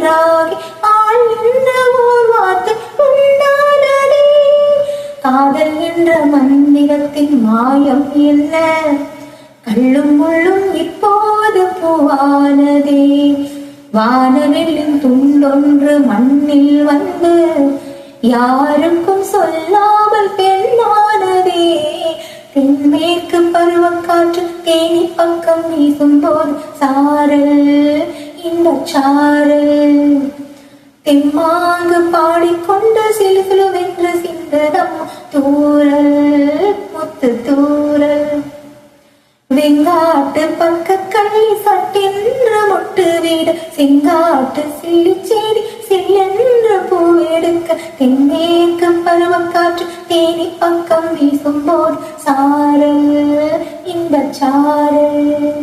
ஒன்றாகி ஆள் என்ற ஓர் வார்த்தை உண்டானதே. காதல் என்ற மந்திரத்தின் மாயம் என்ன, கள்ளும் முள்ளும் இப்போது பூவானதே. வானவெல்லின் துண்டொன்று மண்ணில் வந்து யாருக்கும் சொல்லாமல் பெண்ணானதே. தென்மேற்கு பருவக்காற்று தேனி பக்கம் வீசும் போது சாரல் இந்த சாரல். தெம்மாங்கு பாடிக்கொண்டு சிலுசிலுவென்று சிந்தனம் தூரல் முத்து தூரல். வெங்காட்டு பக்க கள்ளி சட்டென்று மொட்டு வீடு செங்காட்டு சில்லி செடி சில்லென்று பூவெடுக்க. தென்மேற்கு பருவக்காற்று தேனி பக்கம் வீசும் போது சாரல் இந்த சாரல்.